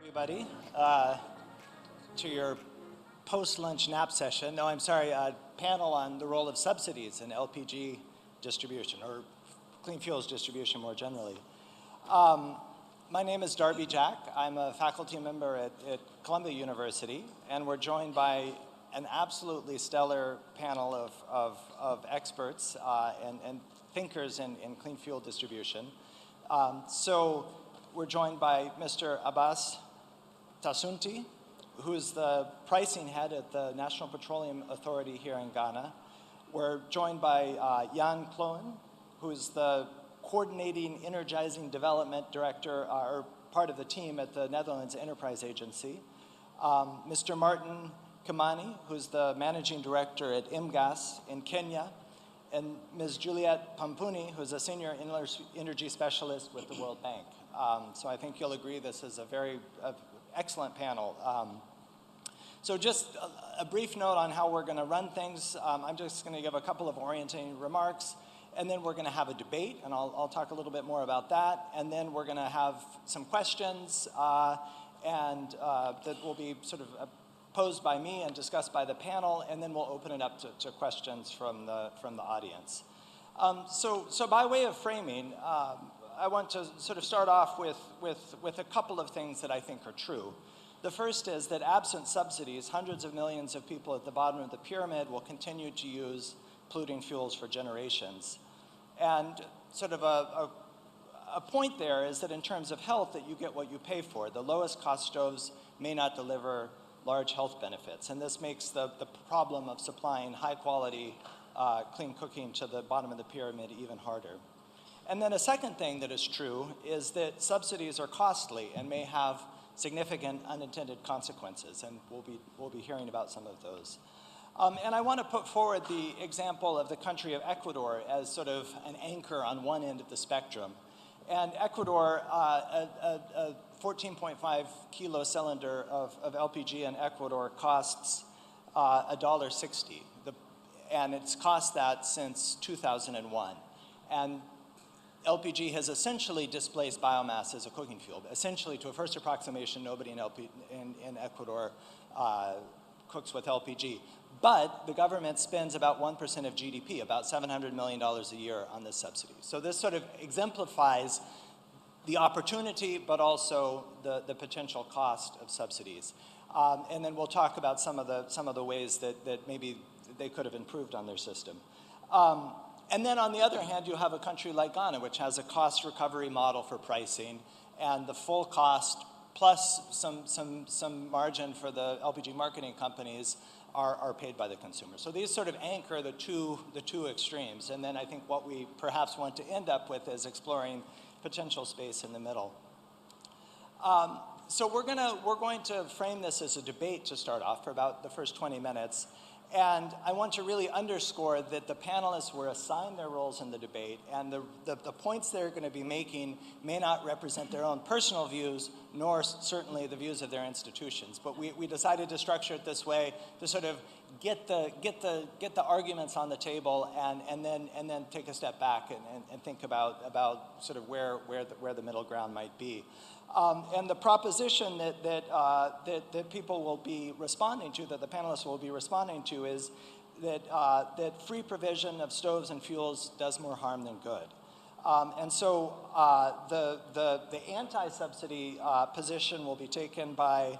Everybody, to your post-lunch nap session. No, I'm sorry, panel on the role of subsidies in LPG distribution, or clean fuels distribution more generally. My name is Darby Jack. I'm a faculty member at Columbia University, and we're joined by an absolutely stellar panel of experts and thinkers in clean fuel distribution. So we're joined by Mr. Abbas Tasunti, who is the pricing head at the National Petroleum Authority here in Ghana. We're joined by Jan Kloen, who is the coordinating energizing development director, or part of the team at the Netherlands Enterprise Agency. Mr. Martin Kimani, who's the managing director at IMGAS in Kenya, and Ms. Juliette Pampuni, who's a senior energy specialist with the World Bank. So I think you'll agree this is a very excellent panel. So just a brief note on how we're going to run things. I'm just going to give a couple of orienting remarks, and then we're going to have a debate, and I'll talk a little bit more about that. And then we're going to have some questions that will be sort of posed by me and discussed by the panel, and then we'll open it up to questions from the audience. So by way of framing, I want to sort of start off with a couple of things that I think are true. The first is that absent subsidies, hundreds of millions of people at the bottom of the pyramid will continue to use polluting fuels for generations. And sort of a point there is that in terms of health, that you get what you pay for. The lowest cost stoves may not deliver large health benefits, and this makes the problem of supplying high quality clean cooking to the bottom of the pyramid even harder. And then a second thing that is true is that subsidies are costly and may have significant unintended consequences, and we'll be hearing about some of those. And I want to put forward the example of the country of Ecuador as sort of an anchor on one end of the spectrum. And Ecuador, a 14.5 kilo cylinder of LPG in Ecuador costs $1.60, and it's cost that since 2001. And LPG has essentially displaced biomass as a cooking fuel. Essentially, to a first approximation, nobody in Ecuador cooks with LPG. But the government spends about 1% of GDP, about $700 million a year on this subsidy. So this sort of exemplifies the opportunity, but also the potential cost of subsidies. And then we'll talk about some of the ways that maybe they could have improved on their system. And then on the other hand, you have a country like Ghana, which has a cost recovery model for pricing, and the full cost plus some margin for the LPG marketing companies are paid by the consumer. So these sort of anchor the two extremes, and then I think what we perhaps want to end up with is exploring potential space in the middle. So we're going to frame this as a debate to start off for about the first 20 minutes. And I want to really underscore that the panelists were assigned their roles in the debate, and the points they're going to be making may not represent their own personal views, nor certainly the views of their institutions. But we decided to structure it this way to sort of get the arguments on the table, and then take a step back and think about sort of where the middle ground might be. And the proposition that people will be responding to, that the panelists will be responding to, is that free provision of stoves and fuels does more harm than good. And so the anti-subsidy position will be taken by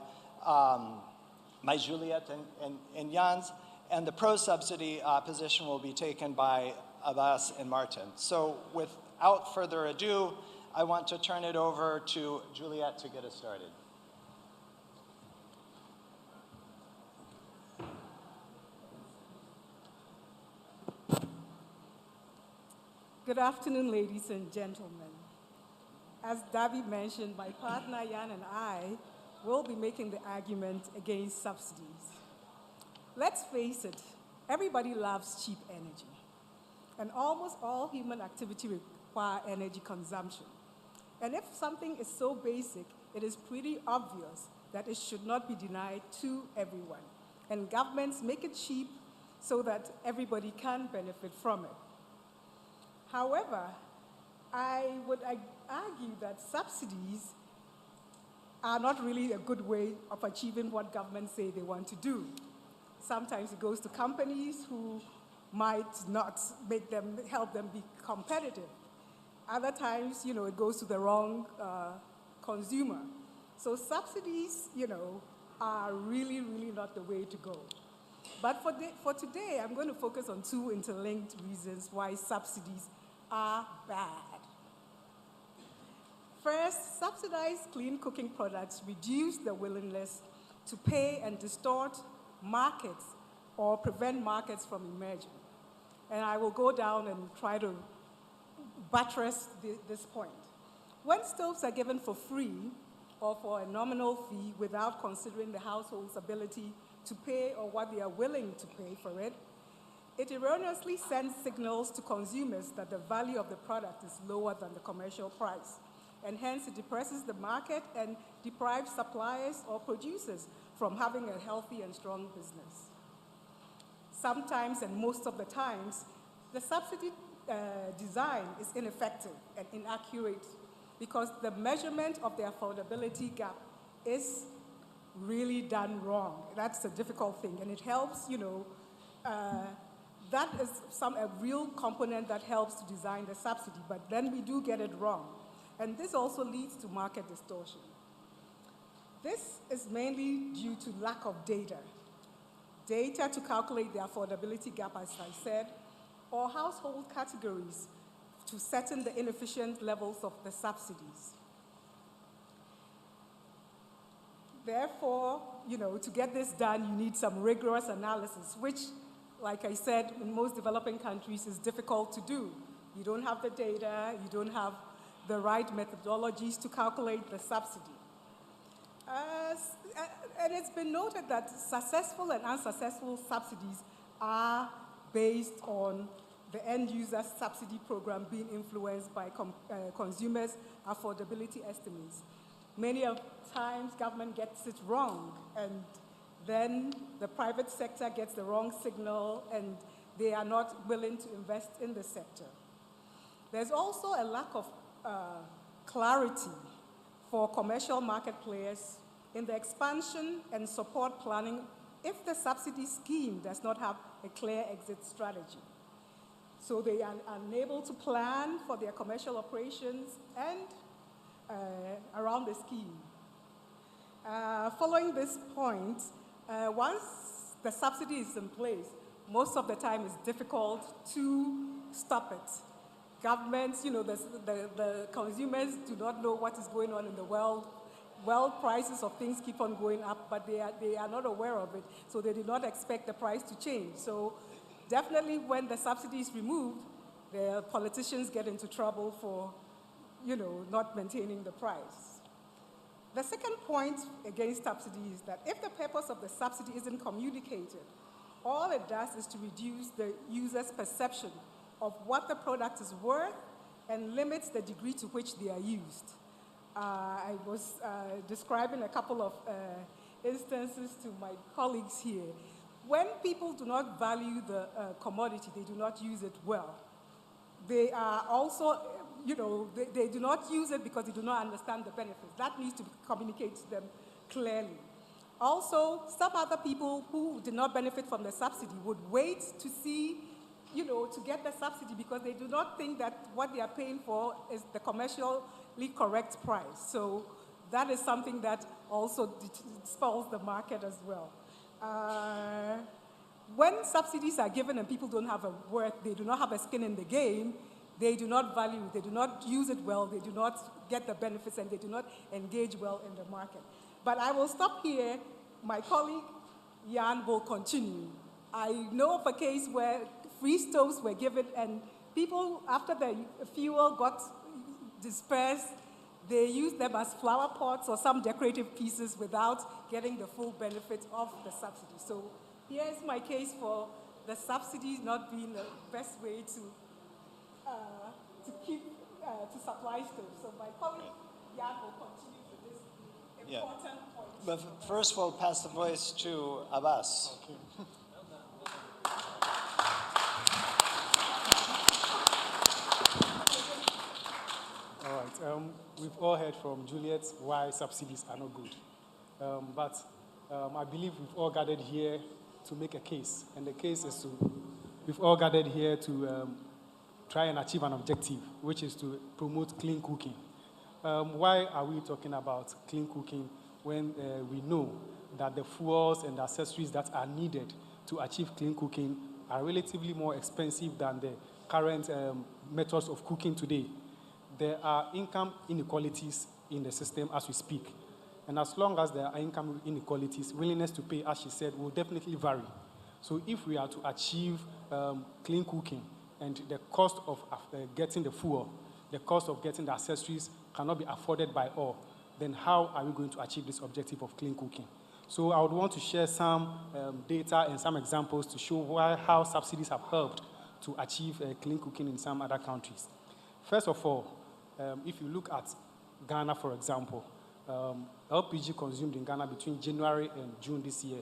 Juliette and Jans, and the pro-subsidy position will be taken by Abbas and Martin. So without further ado, I want to turn it over to Juliette to get us started. Good afternoon, ladies and gentlemen. As Darby mentioned, my partner Jan and I will be making the argument against subsidies. Let's face it, everybody loves cheap energy, and almost all human activity requires energy consumption. And if something is so basic, it is pretty obvious that it should not be denied to everyone. And governments make it cheap so that everybody can benefit from it. However, I would argue that subsidies are not really a good way of achieving what governments say they want to do. Sometimes it goes to companies who might not help them be competitive. Other times, it goes to the wrong consumer. So subsidies, are really, really not the way to go. But for today, I'm going to focus on two interlinked reasons why subsidies are bad. First, subsidized clean cooking products reduce the willingness to pay and distort markets or prevent markets from emerging. And I will go down and try to buttress this point. When stoves are given for free or for a nominal fee without considering the household's ability to pay or what they are willing to pay for it, it erroneously sends signals to consumers that the value of the product is lower than the commercial price. And hence it depresses the market and deprives suppliers or producers from having a healthy and strong business. Sometimes, and most of the times, the subsidy design is ineffective and inaccurate because the measurement of the affordability gap is really done wrong. That's a difficult thing, and it helps, that is a real component that helps to design the subsidy, but then we do get it wrong. And this also leads to market distortion. This is mainly due to lack of data. Data to calculate the affordability gap, as I said, or household categories to settle the inefficient levels of the subsidies. Therefore, to get this done, you need some rigorous analysis, which, like I said, in most developing countries is difficult to do. You don't have the data, you don't have the right methodologies to calculate the subsidy. And it's been noted that successful and unsuccessful subsidies are based on the end user subsidy program being influenced by consumers' affordability estimates. Many of times government gets it wrong, and then the private sector gets the wrong signal and they are not willing to invest in the sector. There's also a lack of clarity for commercial market players in the expansion and support planning if the subsidy scheme does not have a clear exit strategy. So they are unable to plan for their commercial operations and around the scheme. Following this point, once the subsidy is in place, most of the time it's difficult to stop it. Governments, the consumers do not know what is going on in the world. World prices of things keep on going up, but they are not aware of it, so they do not expect the price to change. So definitely when the subsidy is removed, the politicians get into trouble for, not maintaining the price. The second point against subsidy is that if the purpose of the subsidy isn't communicated, all it does is to reduce the user's perception of what the product is worth and limits the degree to which they are used. I was describing a couple of instances to my colleagues here. When people do not value the commodity, they do not use it well. They are also, they do not use it because they do not understand the benefits. That needs to be communicated to them clearly. Also, some other people who did not benefit from the subsidy would wait to see, to get the subsidy because they do not think that what they are paying for is the commercially correct price. So that is something that also spoils the market as well. When subsidies are given and people don't have a worth, they do not have a skin in the game, they do not value it, they do not use it well, they do not get the benefits, and they do not engage well in the market. But I will stop here. My colleague, Jan, will continue. I know of a case where free stoves were given and people, after the fuel got dispersed, they used them as flower pots or some decorative pieces without getting the full benefit of the subsidy. So here's my case for the subsidies not being the best way to supply stoves. So my colleague Jan will continue with this important point. But first we'll pass the voice to Abbas. All right. we've all heard from Juliet why subsidies are not good. But I believe we've all gathered here to make a case. And the case is we've all gathered here to try and achieve an objective, which is to promote clean cooking. Why are we talking about clean cooking when we know that the fuels and the accessories that are needed to achieve clean cooking are relatively more expensive than the current methods of cooking today? There are income inequalities in the system as we speak. And as long as there are income inequalities, willingness to pay, as she said, will definitely vary. So if we are to achieve clean cooking and the cost of getting the fuel, the cost of getting the accessories cannot be afforded by all, then how are we going to achieve this objective of clean cooking? So I would want to share some data and some examples to show how subsidies have helped to achieve clean cooking in some other countries. First of all, if you look at Ghana, for example, LPG consumed in Ghana between January and June this year,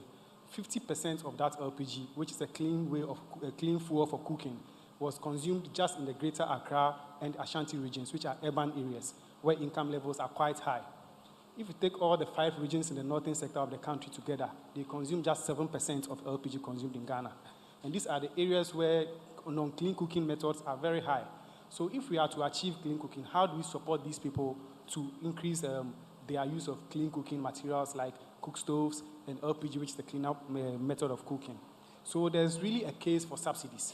50% of that LPG, which is a clean fuel for cooking, was consumed just in the Greater Accra and Ashanti regions, which are urban areas, where income levels are quite high. If you take all the 5 regions in the northern sector of the country together, they consume just 7% of LPG consumed in Ghana. And these are the areas where non-clean cooking methods are very high. So if we are to achieve clean cooking, how do we support these people to increase their use of clean cooking materials like cook stoves and LPG, which is the clean-up method of cooking? So there's really a case for subsidies.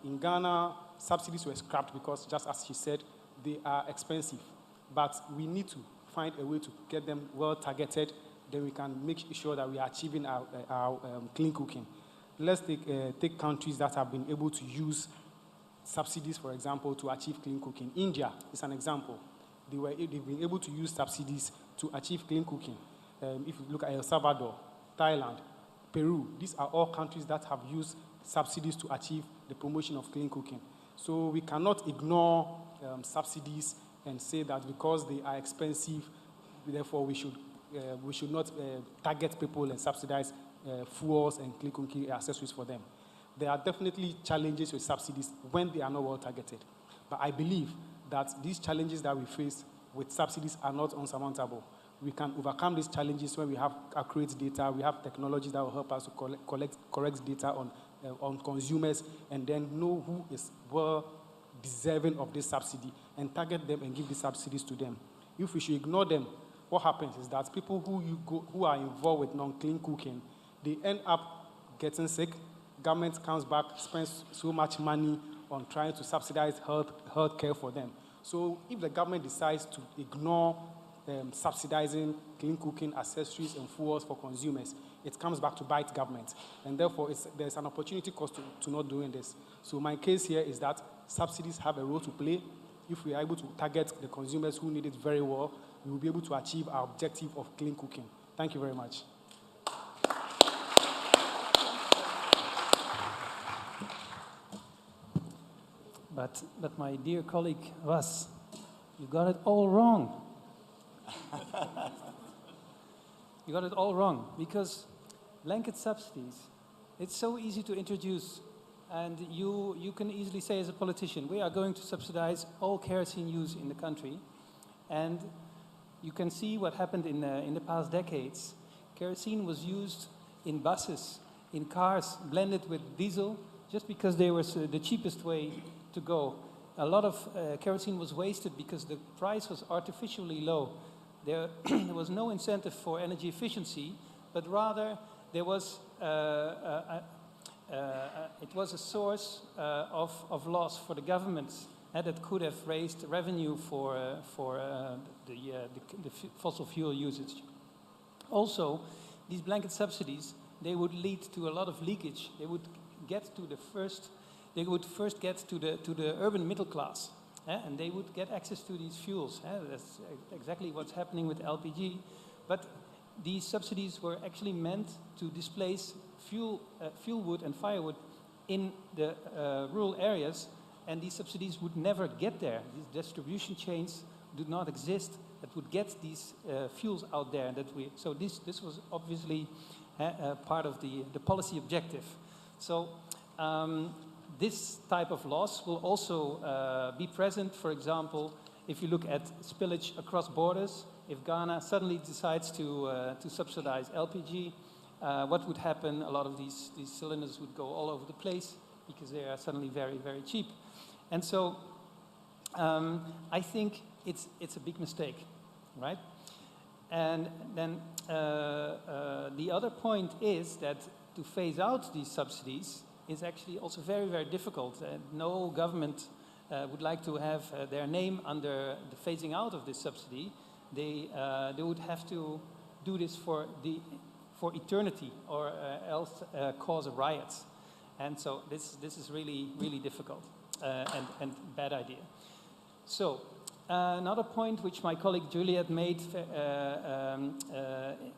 In Ghana, subsidies were scrapped because, just as she said, they are expensive. But we need to find a way to get them well targeted, then we can make sure that we are achieving our clean cooking. Let's take countries that have been able to use subsidies, for example, to achieve clean cooking. India is an example. They've been able to use subsidies to achieve clean cooking. If you look at El Salvador, Thailand, Peru, these are all countries that have used subsidies to achieve the promotion of clean cooking. So we cannot ignore subsidies and say that because they are expensive, therefore we should not target people and subsidize fuels and clean cooking accessories for them. There are definitely challenges with subsidies when they are not well targeted. But I believe that these challenges that we face with subsidies are not unsurmountable. We can overcome these challenges when we have accurate data, we have technology that will help us to collect correct data on consumers, and then know who is well deserving of this subsidy and target them and give the subsidies to them. If we should ignore them, what happens is that people who are involved with non-clean cooking, they end up getting sick. Government comes back, spends so much money on trying to subsidize health care for them. So if the government decides to ignore subsidizing clean cooking accessories and fuels for consumers, it comes back to bite government. And therefore, there's an opportunity cost to not doing this. So my case here is that subsidies have a role to play. If we are able to target the consumers who need it very well, we will be able to achieve our objective of clean cooking. Thank you very much. But my dear colleague, Russ, you got it all wrong. You got it all wrong, because blanket subsidies, it's so easy to introduce, and you can easily say as a politician, we are going to subsidize all kerosene use in the country, and you can see what happened in the past decades. Kerosene was used in buses, in cars, blended with diesel, just because they were the cheapest way to go. A lot of kerosene was wasted because the price was artificially low. There was no incentive for energy efficiency, but rather there was it was a source of loss for the governments that could have raised revenue for the fossil fuel usage. Also, these blanket subsidies, they would lead to a lot of leakage. They would get to they would first get to the urban middle class, and they would get access to these fuels. That's exactly what's happening with LPG. But these subsidies were actually meant to displace fuel wood and firewood in the rural areas, and these subsidies would never get there. These distribution chains do not exist that would get these fuels out there. So this was obviously part of the policy objective. So this type of loss will also be present, for example, if you look at spillage across borders, if Ghana suddenly decides to subsidize LPG, what would happen? A lot of these cylinders would go all over the place because they are suddenly very, very cheap. And so I think it's a big mistake, right? And then the other point is that to phase out these subsidies is actually also very, very difficult. No government would like to have their name under the phasing out of this subsidy. They would have to do this for eternity, or else cause a riot. And so this is really, really difficult and bad idea. So another point which my colleague Juliet made,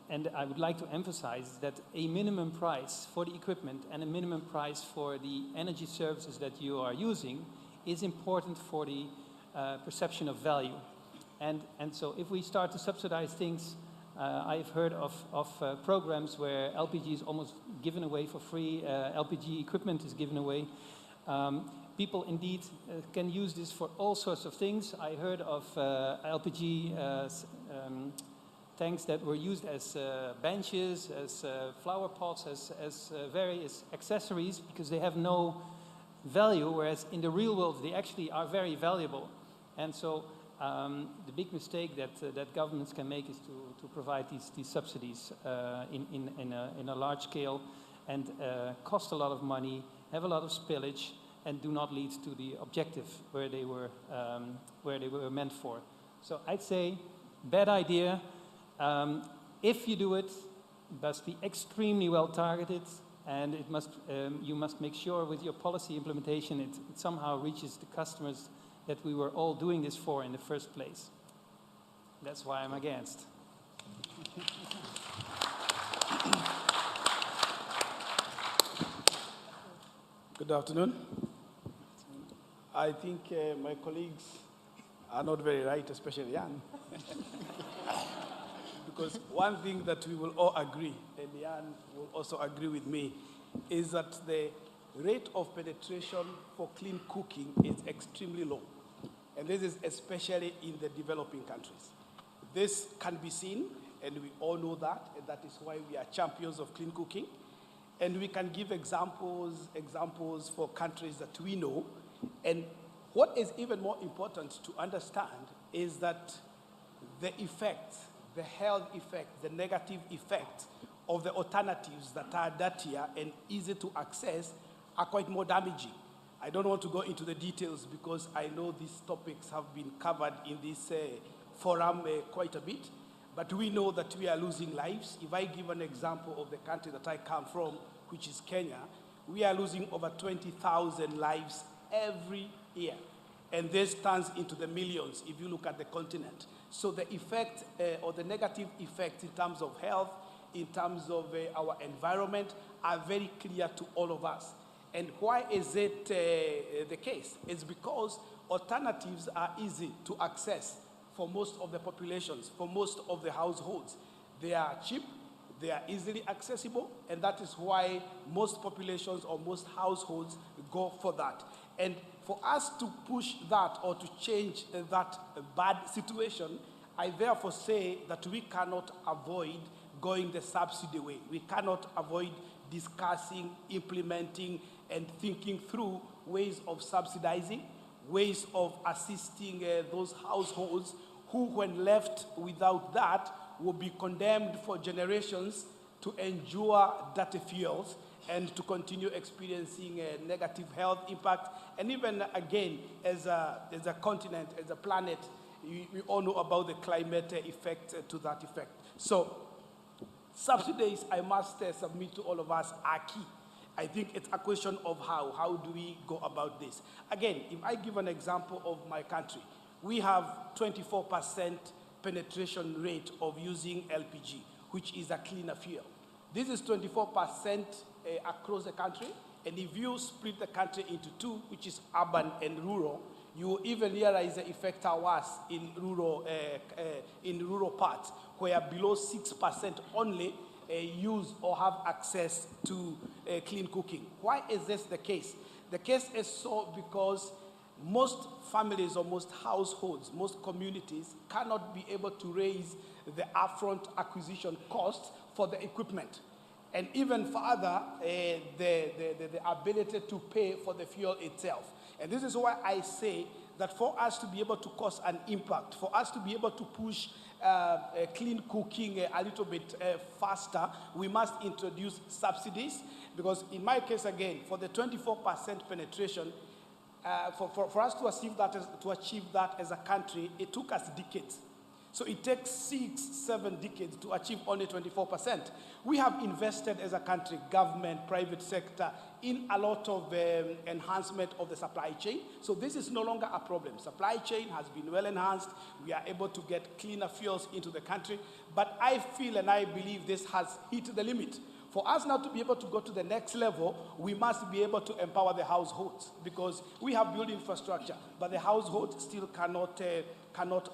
and I would like to emphasize, is that a minimum price for the equipment and a minimum price for the energy services that you are using is important for the perception of value. And so if we start to subsidize things, I've heard of programs where LPG is almost given away for free, LPG equipment is given away. People indeed can use this for all sorts of things. I heard of LPG tanks that were used as benches, as flower pots, as various accessories, because they have no value, whereas in the real world they actually are very valuable. And so the big mistake that governments can make is to provide these subsidies in a large scale, and cost a lot of money, have a lot of spillage, and do not lead to the objective where they were meant for. So I'd say bad idea. If you do it, it must be extremely well targeted, and it must you must make sure with your policy implementation it somehow reaches the customers that we were all doing this for in the first place. That's why I'm against. Good afternoon. I think my colleagues are not very right, especially Jan. Because one thing that we will all agree, and Jan will also agree with me, is that the rate of penetration for clean cooking is extremely low. And this is especially in the developing countries. This can be seen, and we all know that, and that is why we are champions of clean cooking. And we can give examples for countries that we know. And what is even more important to understand is that the effect, the health effect, the negative effect of the alternatives that are dirtier and easy to access are quite more damaging. I don't want to go into the details because I know these topics have been covered in this forum quite a bit, but we know that we are losing lives. If I give an example of the country that I come from, which is Kenya, we are losing over 20,000 lives every year. And this turns into the millions if you look at the continent. So the effect or the negative effects in terms of health, in terms of our environment, are very clear to all of us. And why is it the case? It's because alternatives are easy to access for most of the populations, for most of the households. They are cheap, they are easily accessible, and that is why most populations or most households go for that. And for us to push that or to change that bad situation, I therefore say that we cannot avoid going the subsidy way. We cannot avoid discussing, implementing, and thinking through ways of subsidizing, ways of assisting those households who, when left without that, will be condemned for generations to endure dirty fuels and to continue experiencing a negative health impact. And even again, as a continent, as a planet, we all know about the climate effect to that effect. So subsidies, I must submit to all of us, are key. I think it's a question of how. How do we go about this? Again, if I give an example of my country, we have 24% penetration rate of using LPG, which is a cleaner fuel. This is 24% across the country, and if you split the country into two, which is urban and rural, you will even realize the effect are worse in rural parts, where below 6% only use or have access to clean cooking. Why is this the case? The case is so because most families or most households, most communities cannot be able to raise the upfront acquisition costs for the equipment. And even further, the ability to pay for the fuel itself. And this is why I say that for us to be able to cause an impact, for us to be able to push clean cooking a little bit faster, we must introduce subsidies. Because in my case, again, for the 24% penetration, for us to achieve that as a country, it took us decades. So it takes 6-7 decades to achieve only 24%. We have invested as a country, government, private sector, in a lot of enhancement of the supply chain. So this is no longer a problem. Supply chain has been well enhanced. We are able to get cleaner fuels into the country. But I feel and I believe this has hit the limit. For us now to be able to go to the next level, we must be able to empower the households, because we have built infrastructure, but the households still cannot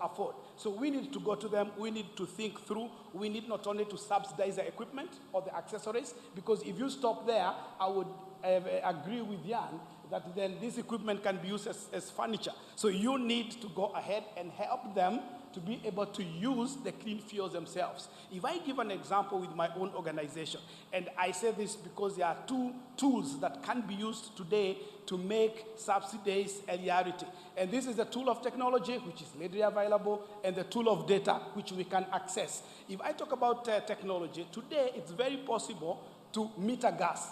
afford. So we need to go to them, we need to think through, we need not only to subsidize the equipment or the accessories, because if you stop there, I would agree with Jan that then this equipment can be used as furniture. So you need to go ahead and help them to be able to use the clean fuels themselves. If I give an example with my own organization, and I say this because there are two tools that can be used today to make subsidies a reality. And this is the tool of technology, which is readily available, and the tool of data, which we can access. If I talk about technology, today it's very possible to meter gas.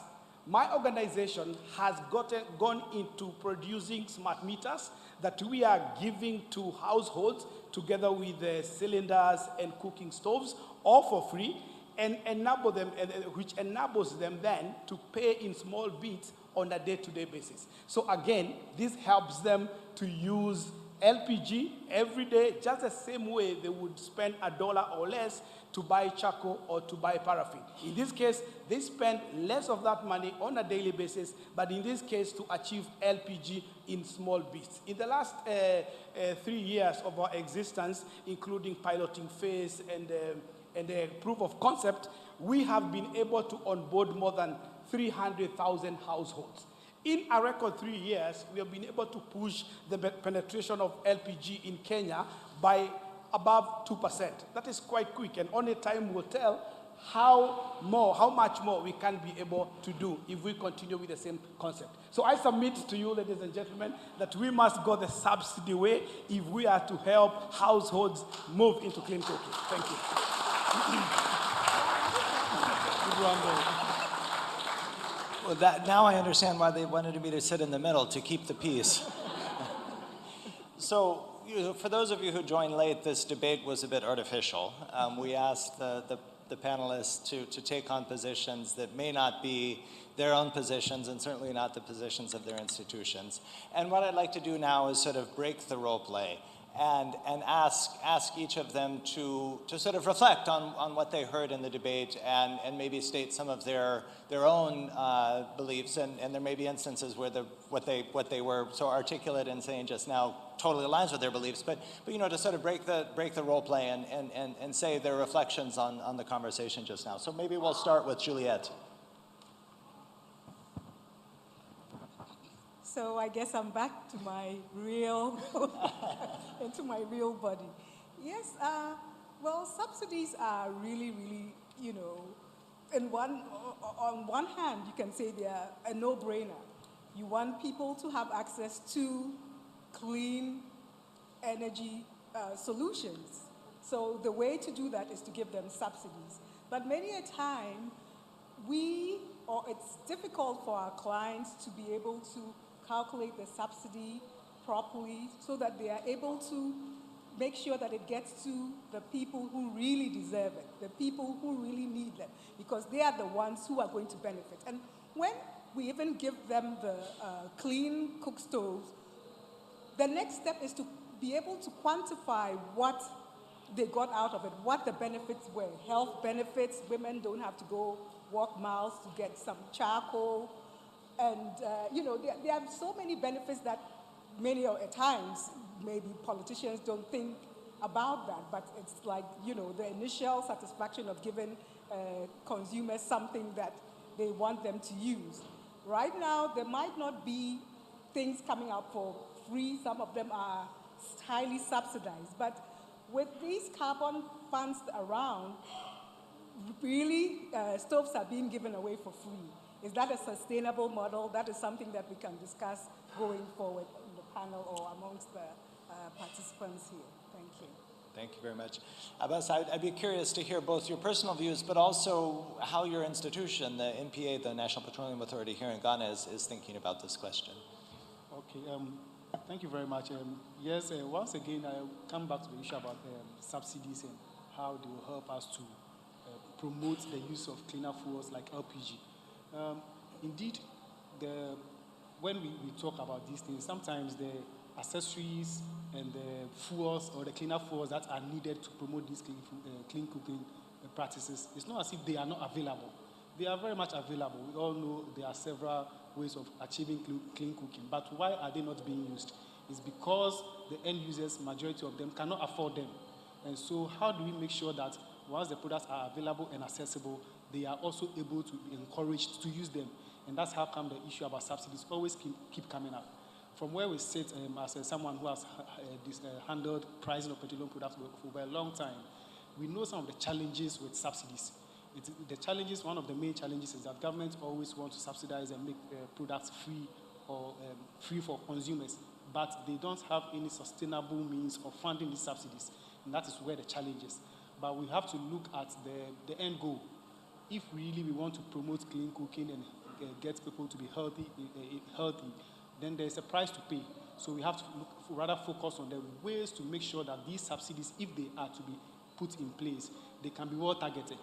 My organization has gone into producing smart meters that we are giving to households together with cylinders and cooking stoves, all for free, and enable them, which enables them then to pay in small bits on a day-to-day basis. So again, this helps them to use LPG every day, just the same way they would spend $1 or less to buy charcoal or to buy paraffin. In this case, they spend less of that money on a daily basis, but in this case, to achieve LPG in small bits. In the last 3 years of our existence, including piloting phase and the proof of concept, we have been able to onboard more than 300,000 households. In a record 3 years, we have been able to push the penetration of LPG in Kenya by above 2%. That is quite quick, and only time will tell how much more we can be able to do if we continue with the same concept. So I submit to you, ladies and gentlemen, that we must go the subsidy way if we are to help households move into clean cooking. Thank you. Well, now I understand why they wanted me to sit in the middle, to keep the peace. So, for those of you who joined late, this debate was a bit artificial. We asked the panelists to take on positions that may not be their own positions, and certainly not the positions of their institutions. And what I'd like to do now is sort of break the role play and ask each of them to sort of reflect on what they heard in the debate and maybe state some of their own beliefs. And there may be instances where what they were so articulate in saying just now totally aligns with their beliefs, but you know, to sort of break the role play and say their reflections on the conversation just now. So maybe we'll start with Juliette. So I guess I'm back to my real, into my real body. Yes, well, subsidies are really, really, you know, on one hand, you can say they're a no-brainer. You want people to have access to clean energy solutions. So the way to do that is to give them subsidies. But many a time, it's difficult for our clients to be able to calculate the subsidy properly so that they are able to make sure that it gets to the people who really deserve it, the people who really need them, because they are the ones who are going to benefit. And when we even give them the clean cook stoves, the next step is to be able to quantify what they got out of it, what the benefits were. Health benefits, women don't have to go walk miles to get some charcoal. And, you know, there are so many benefits that many at times, maybe politicians don't think about that, but it's like, you know, the initial satisfaction of giving consumers something that they want them to use. Right now, there might not be things coming up for free, some of them are highly subsidized. But with these carbon funds around, really, stoves are being given away for free. Is that a sustainable model? That is something that we can discuss going forward in the panel or amongst the participants here. Thank you. Thank you very much. Abbas, I'd be curious to hear both your personal views, but also how your institution, the NPA, the National Petroleum Authority here in Ghana, is thinking about this question. Okay, thank you very much. Yes, once again, I'll come back to the issue about subsidies and how they will help us to promote the use of cleaner fuels like LPG. Indeed, when we talk about these things, sometimes the accessories and the fuels or the cleaner fuels that are needed to promote these clean cooking practices, it's not as if they are not available. They are very much available. We all know there are several ways of achieving clean cooking, but why are they not being used? It's because the end users, majority of them, cannot afford them. And so how do we make sure that once the products are available and accessible, they are also able to be encouraged to use them? And that's how come the issue about subsidies always keep coming up. From where we sit as someone who has handled pricing of petroleum products for a long time, we know some of the challenges with subsidies. One of the main challenges is that governments always want to subsidize and make products free or free for consumers, but they don't have any sustainable means of funding these subsidies, and that is where the challenge is. But we have to look at the end goal. If really we want to promote clean cooking and get people to be healthy, then there's a price to pay. So we have to rather focus on the ways to make sure that these subsidies, if they are to be put in place, they can be well targeted.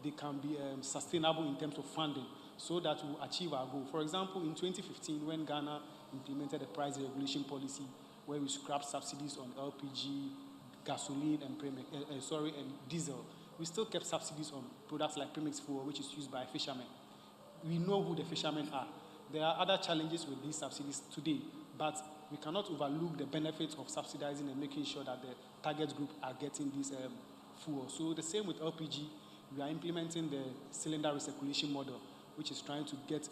They can be sustainable in terms of funding so that we will achieve our goal. For example, in 2015, when Ghana implemented a price regulation policy where we scrapped subsidies on LPG, gasoline, and diesel, we still kept subsidies on products like premix fuel, which is used by fishermen. We know who the fishermen are. There are other challenges with these subsidies today, but we cannot overlook the benefits of subsidizing and making sure that the target group are getting this fuel. So the same with LPG, we are implementing the cylinder recirculation model, which is trying to get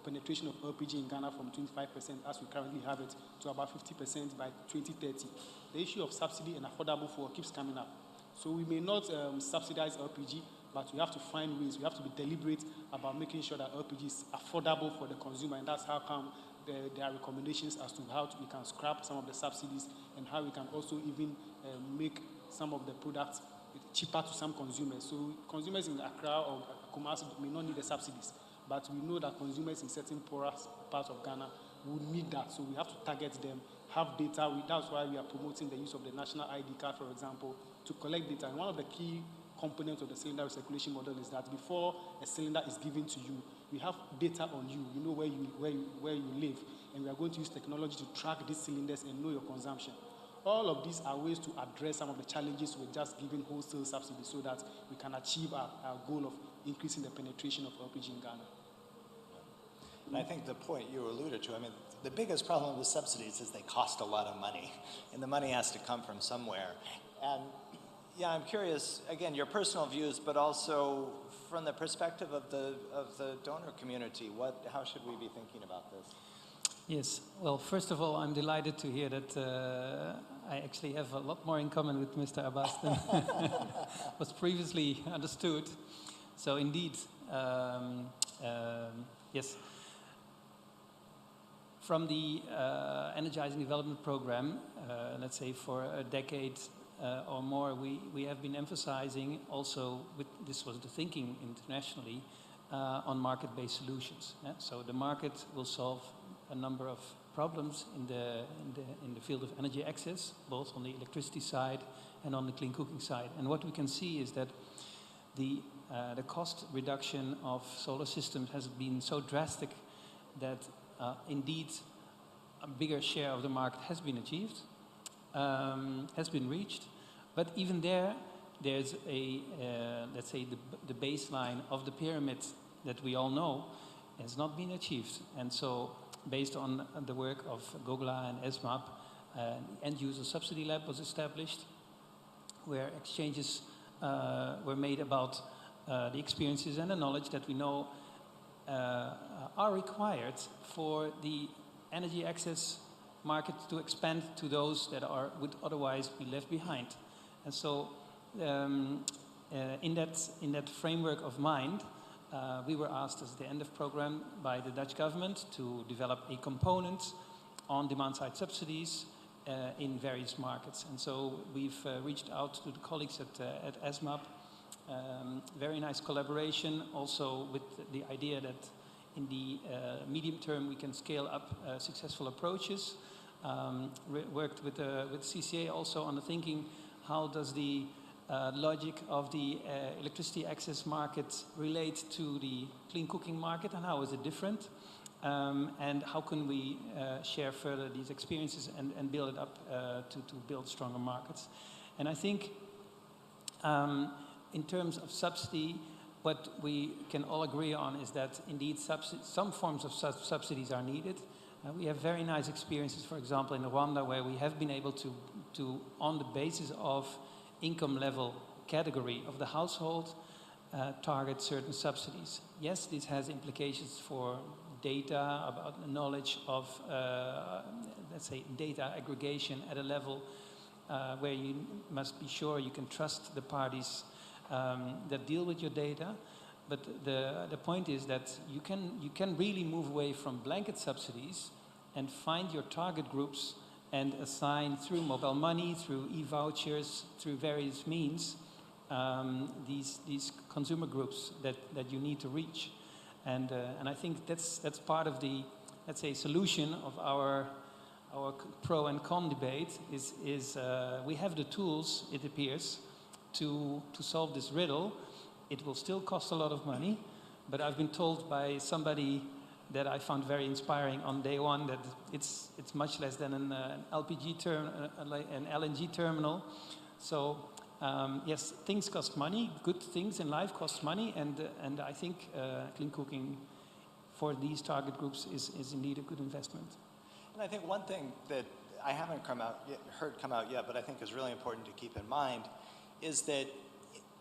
penetration of LPG in Ghana from 25% as we currently have it to about 50% by 2030. The issue of subsidy and affordable fuel keeps coming up. So we may not subsidize LPG, but we have to find ways. We have to be deliberate about making sure that LPG is affordable for the consumer, and that's how come there are recommendations as to how we can scrap some of the subsidies and how we can also even make some of the products cheaper to some consumers. So consumers in Accra or Kumasi may not need the subsidies, but we know that consumers in certain poorer parts of Ghana would need that. So we have to target them, have data. That's why we are promoting the use of the national ID card, for example, to collect data. And one of the key components of the cylinder recirculation model is that before a cylinder is given to you, we have data on you. We know where you live, and we are going to use technology to track these cylinders and know your consumption. All of these are ways to address some of the challenges with just giving wholesale subsidies so that we can achieve our goal of increasing the penetration of LPG in Ghana. And I think the point you alluded to, I mean, the biggest problem with subsidies is they cost a lot of money, and the money has to come from somewhere. And yeah, I'm curious, again, your personal views, but also from the perspective of the donor community, how should we be thinking about this? Yes, well, first of all, I'm delighted to hear that I actually have a lot more in common with Mr. Abbas than was previously understood. So indeed, yes. From the Energizing Development Program, let's say for a decade or more, we have been emphasizing also, this was the thinking internationally, on market-based solutions. So the market will solve a number of problems in the field of energy access, both on the electricity side and on the clean cooking side. And what we can see is that the cost reduction of solar systems has been so drastic that indeed a bigger share of the market has been achieved, has been reached, but even there's let's say the baseline of the pyramid that we all know has not been achieved. And so based on the work of GOGLA and ESMAP, an end-user subsidy lab was established where exchanges were made about the experiences and the knowledge that we know are required for the energy access market to expand to those that would otherwise be left behind. And so in that framework of mind, we were asked as the end of program by the Dutch government to develop a component on demand-side subsidies in various markets. And so we've reached out to the colleagues at ESMAP. Very nice collaboration, also with the idea that in the medium term we can scale up successful approaches. Worked with CCA also on the thinking, how does the logic of the electricity access market relate to the clean cooking market, and how is it different? And how can we share further these experiences and build it up to build stronger markets? And I think in terms of subsidy, what we can all agree on is that indeed some forms of subsidies are needed. We have very nice experiences, for example, in Rwanda, where we have been able to on the basis of income level category of the household, target certain subsidies. Yes, this has implications for data, about the knowledge of, let's say, data aggregation at a level where you must be sure you can trust the parties that deal with your data. But the point is that you can really move away from blanket subsidies and find your target groups and assign through mobile money, through e-vouchers, through various means, these consumer groups that you need to reach. And I think that's part of the, let's say, solution of our pro and con debate is we have the tools, it appears, to solve this riddle. It will still cost a lot of money, but I've been told by somebody that I found very inspiring on day one that it's much less than an LPG an LNG terminal. So yes, things cost money. Good things in life cost money, and I think clean cooking for these target groups is indeed a good investment. And I think one thing that I haven't heard come out yet, but I think is really important to keep in mind, is that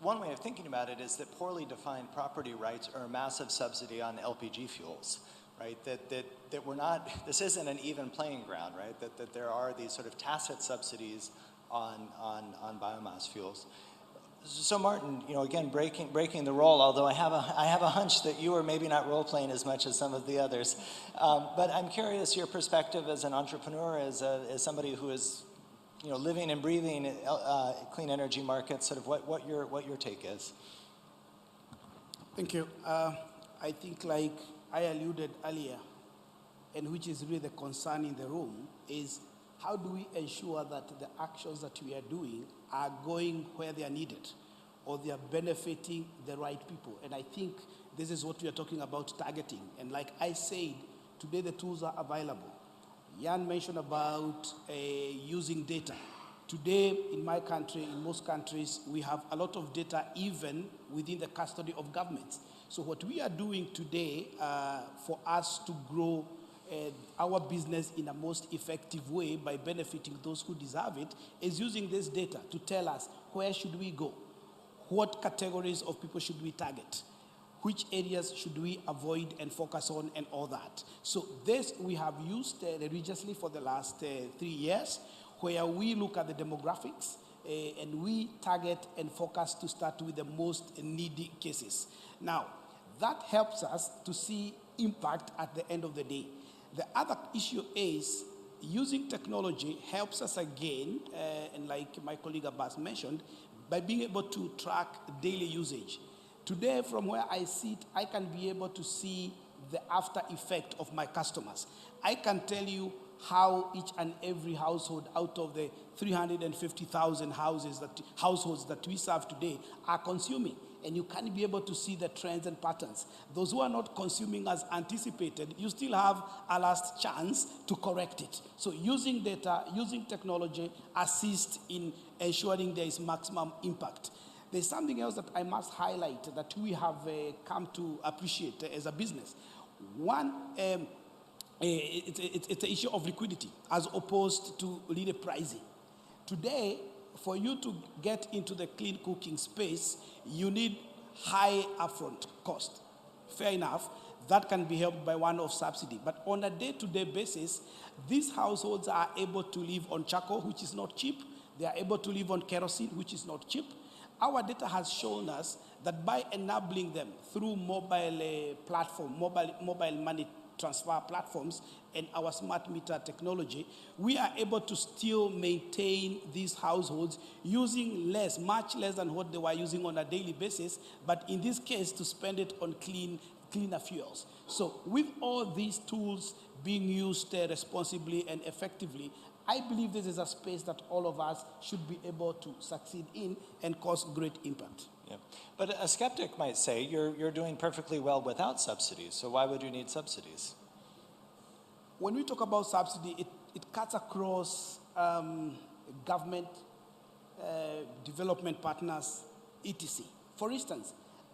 one way of thinking about it is that poorly defined property rights are a massive subsidy on LPG fuels, right? That we're not, this isn't an even playing ground, right? That there are these sort of tacit subsidies on biomass fuels. So Martin, you know, again, breaking the role, although I have a hunch that you are maybe not role playing as much as some of the others. But I'm curious your perspective as an entrepreneur, as somebody who is, you know, living and breathing clean energy markets, sort of what your take is. Thank you. I think, like I alluded earlier, and which is really the concern in the room, is how do we ensure that the actions that we are doing are going where they are needed, or they are benefiting the right people? And I think this is what we are talking about, targeting. And like I said, today the tools are available. Jan mentioned about using data. Today, in my country, in most countries, we have a lot of data even within the custody of governments. So what we are doing today for us to grow our business in a most effective way by benefiting those who deserve it is using this data to tell us where should we go, what categories of people should we target, which areas should we avoid and focus on, and all that. So this we have used religiously for the last 3 years, where we look at the demographics and we target and focus to start with the most needy cases. Now, that helps us to see impact at the end of the day. The other issue is using technology helps us again, and like my colleague Abbas mentioned, by being able to track daily usage. Today, from where I sit, I can be able to see the after effect of my customers. I can tell you how each and every household out of the 350,000 households that we serve today are consuming. And you can be able to see the trends and patterns. Those who are not consuming as anticipated, you still have a last chance to correct it. So using data, using technology assists in ensuring there is maximum impact. There's something else that I must highlight that we have come to appreciate as a business. One, it's the issue of liquidity as opposed to really pricing. Today, for you to get into the clean cooking space, you need high upfront cost. Fair enough. that can be helped by one-off subsidy. But on a day-to-day basis, these households are able to live on charcoal, which is not cheap. They are able to live on kerosene, which is not cheap. Our data has shown us that by enabling them through mobile money transfer platforms and our smart meter technology, we are able to still maintain these households using less, much less than what they were using on a daily basis, but in this case, to spend it on cleaner fuels. So with all these tools being used responsibly and effectively, I believe this is a space that all of us should be able to succeed in and cause great impact. Yeah. But a skeptic might say you're doing perfectly well without subsidies, so why would you need subsidies? When we talk about subsidy, it cuts across government, development partners, etc. For instance,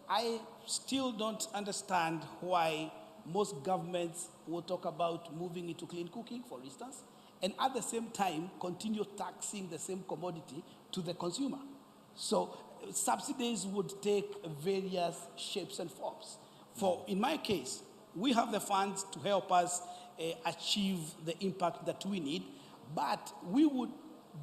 I still don't understand why most governments will talk about moving into clean cooking, for instance, and at the same time continue taxing the same commodity to the consumer. So subsidies would take various shapes and forms. In my case, we have the funds to help us achieve the impact that we need, but we would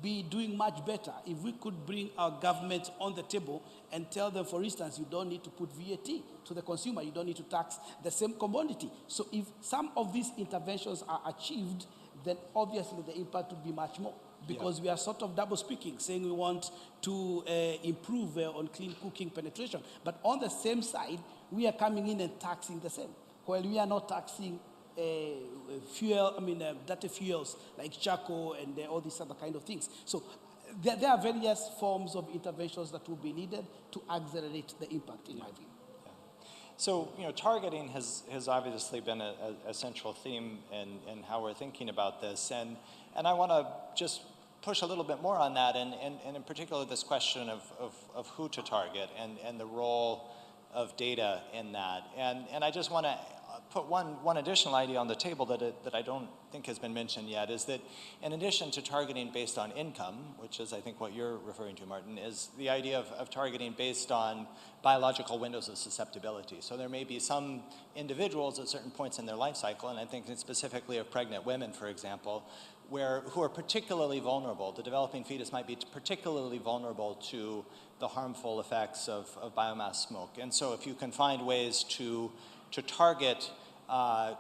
be doing much better if we could bring our government on the table and tell them, for instance, you don't need to put VAT to the consumer, you don't need to tax the same commodity. So if some of these interventions are achieved, then obviously the impact would be much more, because we are sort of double speaking, saying we want to improve on clean cooking penetration, but on the same side, we are coming in and taxing the same. While we are not taxing dirty fuels like charcoal and all these other kind of things. So there are various forms of interventions that will be needed to accelerate the impact, in my view. So, targeting has obviously been a central theme in how we're thinking about this. And I want to just push a little bit more on that, and in particular this question of who to target and the role of data in that. And I just want to put one additional idea on the table that I don't think has been mentioned yet, is that in addition to targeting based on income, which is I think what you're referring to, Martin, is the idea of targeting based on biological windows of susceptibility. So there may be some individuals at certain points in their life cycle, and I think specifically of pregnant women, for example, who are particularly vulnerable. The developing fetus might be particularly vulnerable to the harmful effects of biomass smoke. And so if you can find ways to target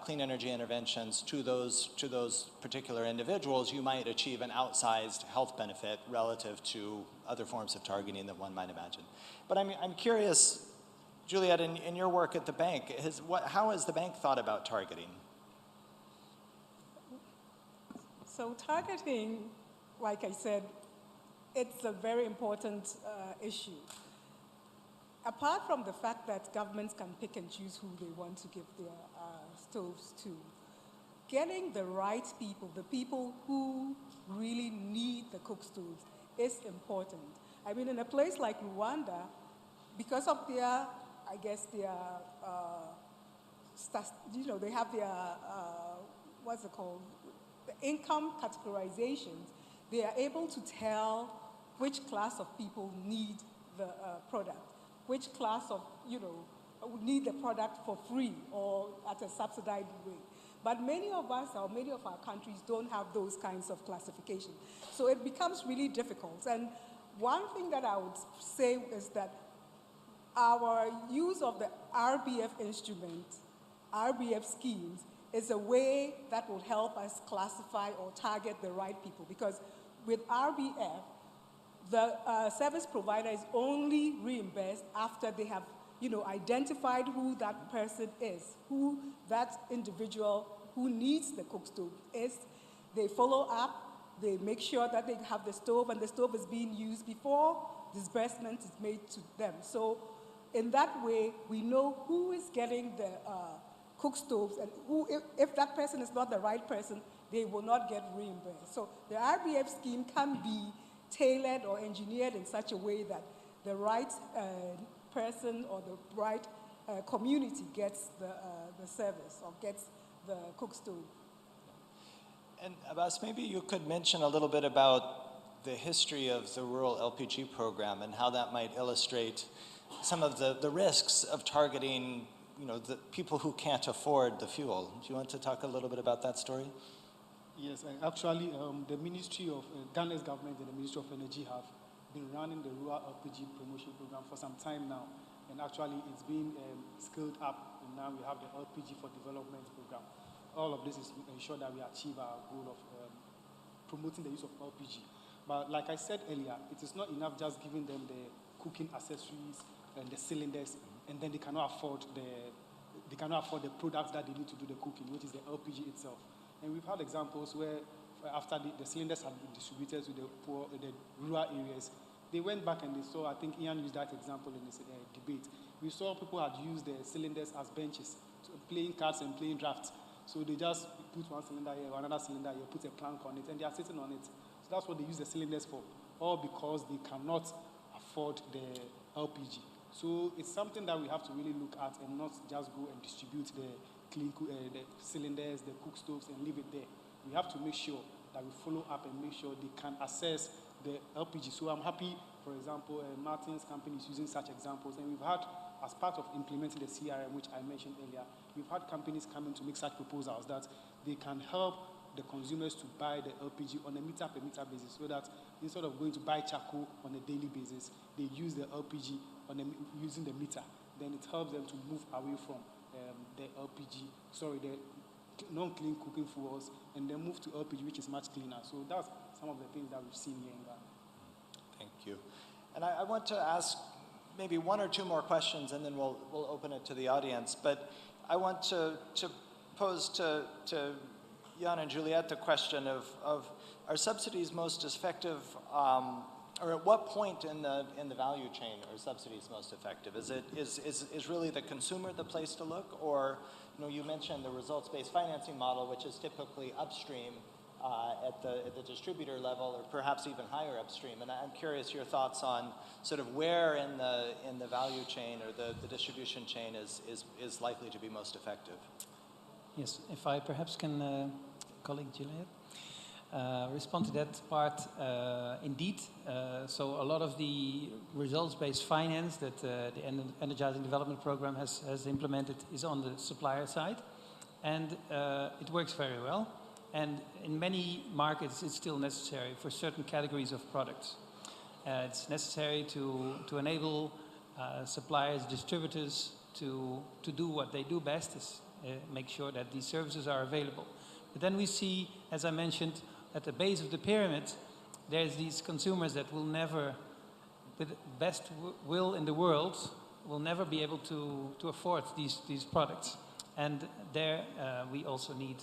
clean energy interventions to those particular individuals, you might achieve an outsized health benefit relative to other forms of targeting that one might imagine. But I'm curious, Juliet, in your work at the bank, how has the bank thought about targeting? So targeting, like I said, it's a very important issue. Apart from the fact that governments can pick and choose who they want to give their stoves to, getting the right people, the people who really need the cook stoves, is important. I mean, in a place like Rwanda, because of their, they have their, the income categorizations, they are able to tell which class of people need the product, which class of, need the product for free or at a subsidized way. But many of us, or many of our countries, don't have those kinds of classification. So it becomes really difficult. And one thing that I would say is that our use of the RBF instrument, RBF schemes, is a way that will help us classify or target the right people. Because with RBF, the service provider is only reimbursed after they have, identified who that person is, who that individual who needs the cook stove is. They follow up, they make sure that they have the stove and the stove is being used before disbursement is made to them. So in that way, we know who is getting the cook stoves, and who, if that person is not the right person, they will not get reimbursed. So the RBF scheme can be tailored or engineered in such a way that the right person or the right community gets the service or gets the cook stove. And Abbas, maybe you could mention a little bit about the history of the rural LPG program and how that might illustrate some of the risks of targeting the people who can't afford the fuel. Do you want to talk a little bit about that story? Yes, actually, the Ministry of Ghana's government and the Ministry of Energy have been running the rural LPG promotion program for some time now, and actually it's been scaled up, and now we have the LPG for Development program. All of this is to ensure that we achieve our goal of promoting the use of LPG. But like I said earlier, it is not enough just giving them the cooking accessories and the cylinders, and then they cannot afford the products that they need to do the cooking, which is the LPG itself. And we've had examples where after the cylinders had been distributed to the poor, the rural areas, they went back and they saw, I think Ian used that example in his debate. We saw people had used the cylinders as benches, playing cards and playing drafts. So they just put one cylinder here, another cylinder here, put a plank on it, and they are sitting on it. So that's what they use the cylinders for, all because they cannot afford the LPG. So it's something that we have to really look at and not just go and distribute the the cylinders, the cook stoves, and leave it there. We have to make sure that we follow up and make sure they can access the LPG. So I'm happy, for example, Martin's company is using such examples, and we've had, as part of implementing the CRM, which I mentioned earlier, we've had companies coming to make such proposals that they can help the consumers to buy the LPG on a meter-per-meter basis, so that instead of going to buy charcoal on a daily basis, they use the LPG using the meter. Then it helps them to move away from the non-clean cooking fuels, and then move to LPG, which is much cleaner. So that's some of the things that we've seen here in Ghana. Thank you. And I want to ask maybe one or two more questions, and then we'll open it to the audience. But I want to pose to Jan and Juliette the question of are subsidies most effective, or at what point in the value chain are subsidies most effective? Is really the consumer the place to look, or you mentioned the results-based financing model, which is typically upstream at the distributor level, or perhaps even higher upstream. And I'm curious your thoughts on sort of where in the value chain or the distribution chain is likely to be most effective. Yes, if I perhaps can, colleague Juliette, respond to that part. Indeed, so a lot of the results-based finance that the Energizing Development Program has implemented is on the supplier side, and it works very well. And in many markets, it's still necessary for certain categories of products. It's necessary to enable suppliers, distributors to do what they do best, is make sure that these services are available. But then we see, as I mentioned, at the base of the pyramid, there's these consumers that will never, with the best will in the world, will never be able to afford these products. And there we also need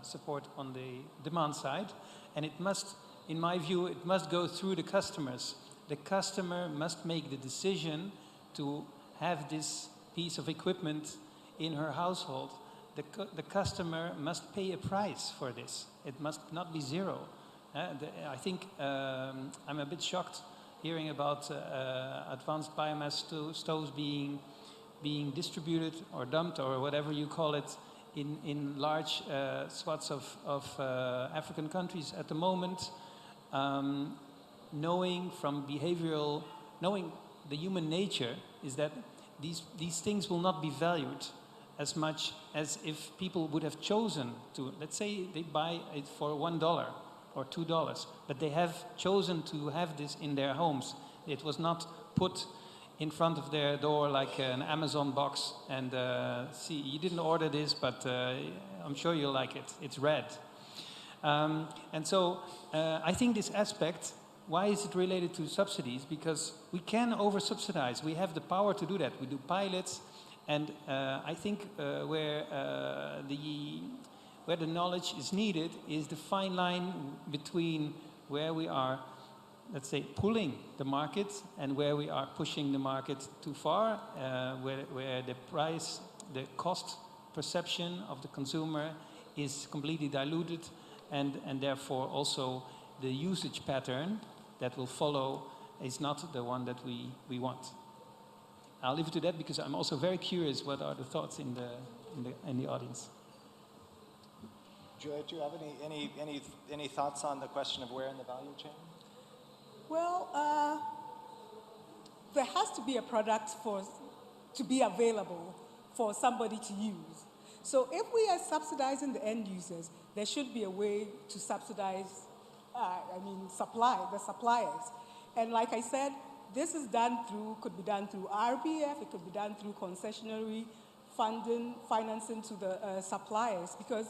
support on the demand side. And it must, in my view, it must go through the customers. The customer must make the decision to have this piece of equipment in her household. The customer must pay a price for this. It must not be zero. I think I'm a bit shocked hearing about advanced biomass stoves being distributed or dumped or whatever you call it in large swaths of African countries at the moment, knowing the human nature is that these things will not be valued as much as if people would have chosen to, let's say they buy it for $1 or $2, but they have chosen to have this in their homes. It was not put in front of their door like an Amazon box and see, you didn't order this, but I'm sure you'll like it. It's red. And so I think this aspect, why is it related to subsidies? Because we can over-subsidize. We have the power to do that. We do pilots. And I think where the knowledge is needed is the fine line between where we are, let's say, pulling the market and where we are pushing the market too far, where the cost perception of the consumer is completely diluted, and therefore also the usage pattern that will follow is not the one that we want. I'll leave it to that because I'm also very curious what are the thoughts in the audience. Juliette, do you have any thoughts on the question of where in the value chain? Well, there has to be a product to be available for somebody to use. So if we are subsidizing the end users, there should be a way to subsidize, the suppliers. And like I said, this is could be done through RPF, it could be done through concessionary financing to the suppliers, because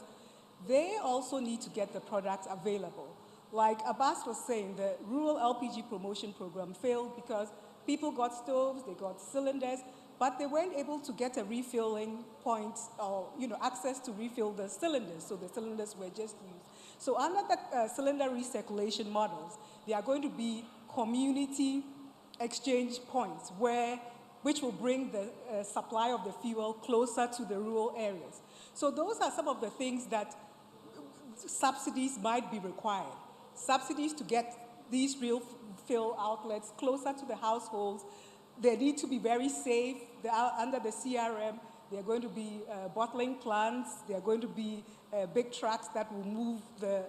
they also need to get the products available. Like Abbas was saying, the rural LPG promotion program failed because people got stoves, they got cylinders, but they weren't able to get a refilling point or access to refill the cylinders, so the cylinders were just used. So under the cylinder recirculation models, there are going to be community exchange points which will bring the supply of the fuel closer to the rural areas. So those are some of the things that subsidies might be required. Subsidies to get these real fill outlets closer to the households. They need to be very safe. They are under the CRM. There are going to be bottling plants. There are going to be big trucks that will move the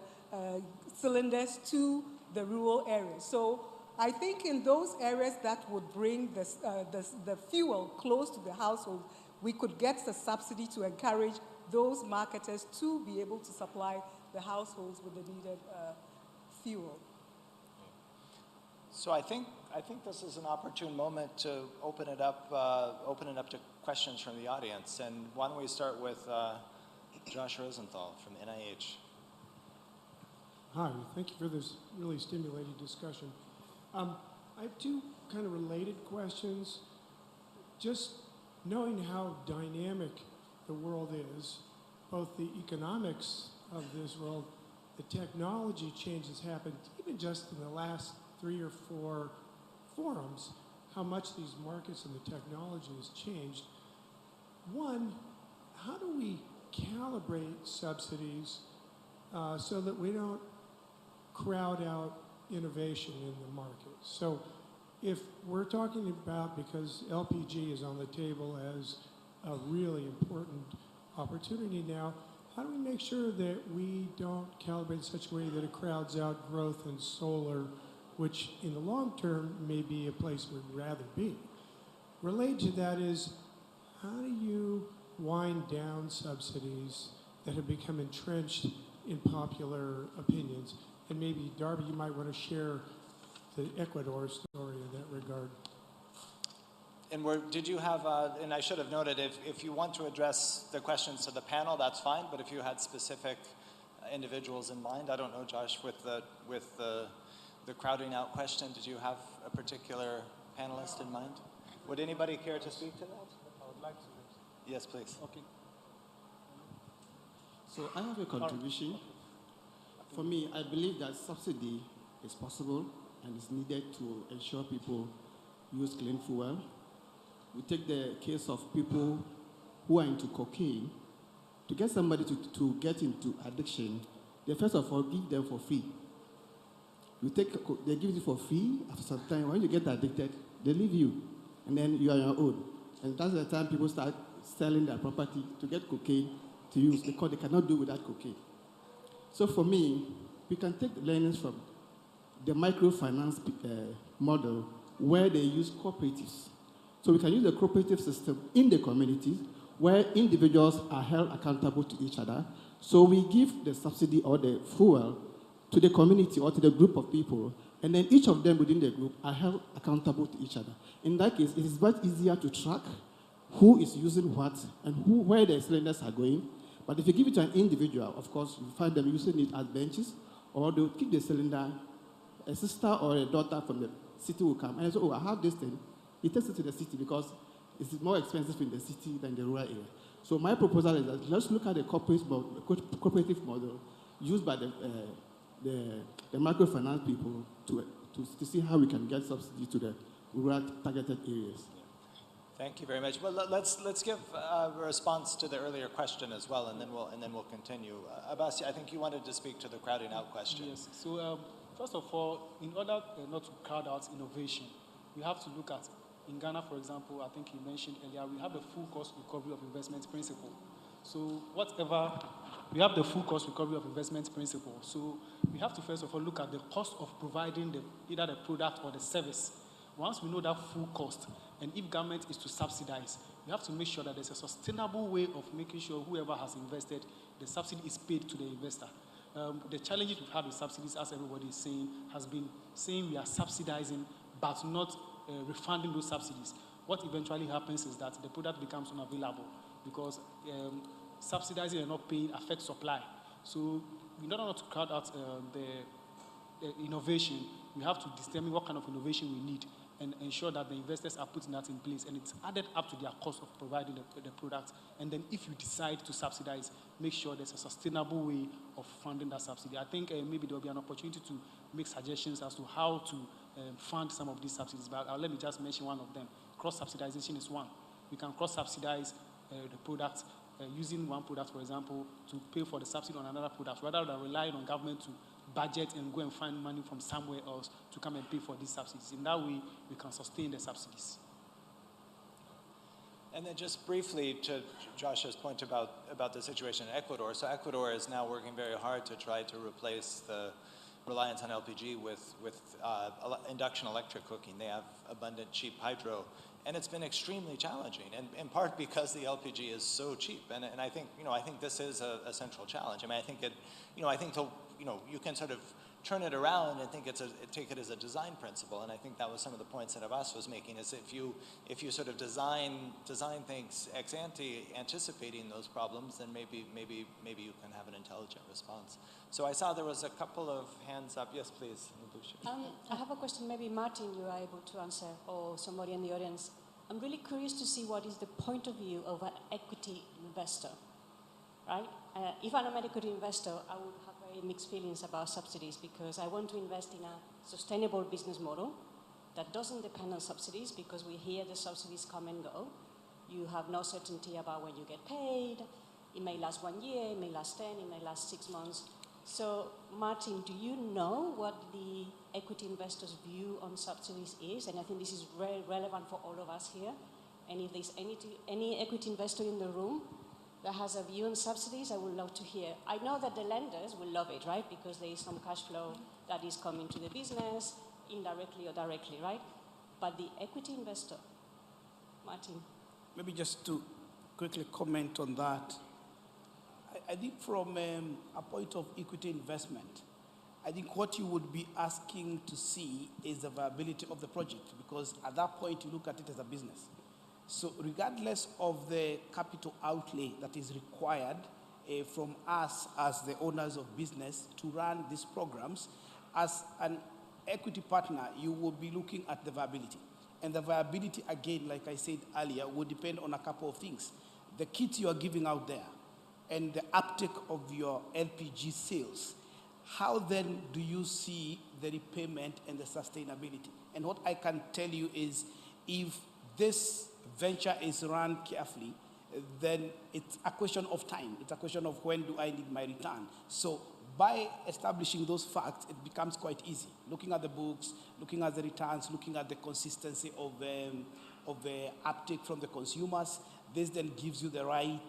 cylinders to the rural areas. So I think in those areas that would bring the fuel close to the household, we could get the subsidy to encourage those marketers to be able to supply the households with the needed fuel. So I think this is an opportune moment to open it up to questions from the audience. And why don't we start with Josh Rosenthal from NIH. Hi, thank you for this really stimulating discussion. I have two kind of related questions. Just knowing how dynamic the world is, both the economics of this world, the technology changes happened even just in the last 3 or 4 forums, how much these markets and the technology has changed. One, how do we calibrate subsidies so that we don't crowd out innovation in the market? So if we're talking about, because LPG is on the table as a really important opportunity now, how do we make sure that we don't calibrate in such a way that it crowds out growth in solar, which in the long term may be a place we'd rather be? Related to that is, how do you wind down subsidies that have become entrenched in popular opinions? And maybe, Darby, you might want to share the Ecuador story in that regard. And did you have, and I should have noted, if you want to address the questions to the panel, that's fine, but if you had specific individuals in mind, I don't know, Josh, with the crowding out question, did you have a particular panelist in mind? Would anybody care to speak to that? I would like to. Yes, please. Okay. So I have a contribution. For me, I believe that subsidy is possible and is needed to ensure people use clean fuel. We take the case of people who are into cocaine. To get somebody to get into addiction, they first of all give them for free. They give it for free. After some time, when you get addicted, they leave you, and then you are on your own. And that's the time people start selling their property to get cocaine to use, because they cannot do without cocaine. So for me, we can take the learnings from the microfinance model, where they use cooperatives. So we can use the cooperative system in the communities where individuals are held accountable to each other. So we give the subsidy or the fuel to the community or to the group of people, and then each of them within the group are held accountable to each other. In that case, it is much easier to track who is using what and where the cylinders are going. But if you give it to an individual, of course, you find them using it as benches, or they'll keep the cylinder. A sister or a daughter from the city will come and say, oh, I have this thing. He takes it to the city because it's more expensive in the city than the rural area. So my proposal is that let's look at the cooperative model used by the microfinance people to see how we can get subsidy to the rural targeted areas. Thank you very much. Well, let's give a response to the earlier question as well, and then we'll continue. Abbas, I think you wanted to speak to the crowding out question. Yes. So first of all, in order not to crowd out innovation, we have to look at, in Ghana, for example, I think you mentioned earlier, we have the full cost recovery of investment principle. So we have the full cost recovery of investment principle. So we have to first of all look at the cost of providing either the product or the service. Once we know that full cost, and if government is to subsidize, we have to make sure that there's a sustainable way of making sure whoever has invested, the subsidy is paid to the investor. The challenges we've had with subsidies, as everybody is saying, has been saying we are subsidizing but not refunding those subsidies. What eventually happens is that the product becomes unavailable because subsidizing and not paying affects supply. So in order not to crowd out the innovation, we have to determine what kind of innovation we need and ensure that the investors are putting that in place, and it's added up to their cost of providing the product. And then if you decide to subsidize, make sure there's a sustainable way of funding that subsidy. I think maybe there will be an opportunity to make suggestions as to how to fund some of these subsidies, but let me just mention one of them. Cross-subsidization is one. We can cross-subsidize the product using one product, for example, to pay for the subsidy on another product, rather than relying on government to budget and go and find money from somewhere else to come and pay for these subsidies. In that way, we can sustain the subsidies. And then just briefly to Josh's point about the situation in Ecuador. So Ecuador is now working very hard to try to replace the reliance on LPG with induction electric cooking. They have abundant, cheap hydro. And it's been extremely challenging, and in part because the LPG is so cheap. And I think, I think this is a central challenge. I mean, I think you can sort of turn it around and take it as a design principle. And I think that was some of the points that Abbas was making, is if you sort of design things ex ante, anticipating those problems, then maybe you can have an intelligent response. So I saw there was a couple of hands up. Yes, please. I have a question. Maybe Martin, you are able to answer, or somebody in the audience. I'm really curious to see what is the point of view of an equity investor, right? If I'm an equity investor, I would have very mixed feelings about subsidies, because I want to invest in a sustainable business model that doesn't depend on subsidies, because we hear the subsidies come and go. You have no certainty about when you get paid. It may last 1 year, it may last 10, it may last 6 months. So, Martin, do you know what the equity investors' view on subsidies is? And I think this is very relevant for all of us here. And if there's any equity investor in the room that has a view on subsidies, I would love to hear. I know that the lenders will love it, right? Because there is some cash flow that is coming to the business, indirectly or directly, right? But the equity investor, Martin. Maybe just to quickly comment on that. I think from a point of equity investment, I think what you would be asking to see is the viability of the project, because at that point you look at it as a business. So regardless of the capital outlay that is required from us as the owners of business to run these programs, as an equity partner, you will be looking at the viability. And the viability, again, like I said earlier, will depend on a couple of things. The kit you are giving out there, and the uptake of your LPG sales, how then do you see the repayment and the sustainability? And what I can tell you is, if this venture is run carefully, then it's a question of time. It's a question of when do I need my return. So by establishing those facts, it becomes quite easy. Looking at the books, looking at the returns, looking at the consistency of the uptake from the consumers, this then gives you the right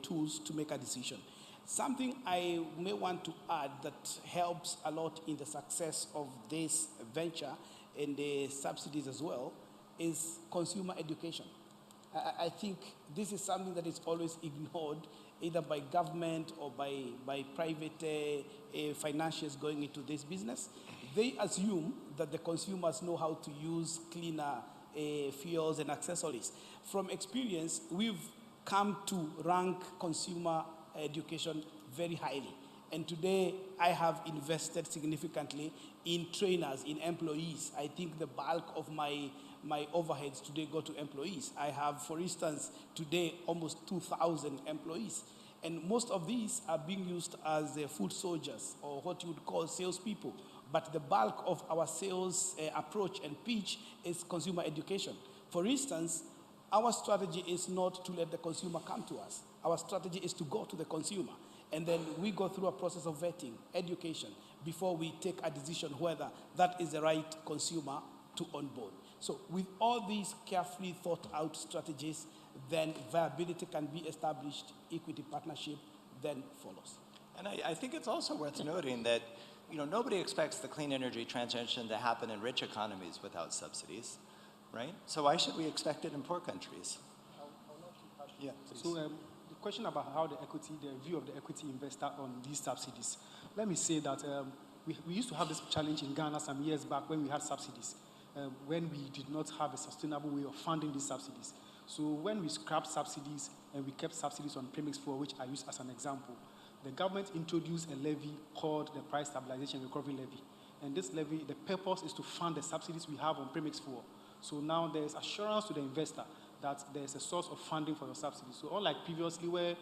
tools to make a decision. Something I may want to add that helps a lot in the success of this venture and the subsidies as well is consumer education. I think this is something that is always ignored, either by government or by private financiers going into this business. They assume that the consumers know how to use cleaner fuels and accessories. From experience, we've come to rank consumer education very highly. And today, I have invested significantly in trainers, in employees. I think the bulk of my overheads today go to employees. I have, for instance, today almost 2,000 employees. And most of these are being used as food soldiers, or what you would call salespeople. But the bulk of our sales approach and pitch is consumer education. For instance, our strategy is not to let the consumer come to us. Our strategy is to go to the consumer. And then we go through a process of vetting, education, before we take a decision whether that is the right consumer to onboard. So with all these carefully thought out strategies, then viability can be established, equity partnership then follows. And I think it's also worth noting that nobody expects the clean energy transition to happen in rich economies without subsidies, right? So why should we expect it in poor countries? I'll Yeah, please. So the question about how the view of the equity investor on these subsidies. Let me say that we used to have this challenge in Ghana some years back when we had subsidies, when we did not have a sustainable way of funding these subsidies. So when we scrapped subsidies and we kept subsidies on premix fuel, which I use as an example, the government introduced a levy called the Price Stabilization Recovery Levy. And this levy, the purpose is to fund the subsidies we have on premix fuel. So now there is assurance to the investor that there is a source of funding for your subsidies. So unlike previously where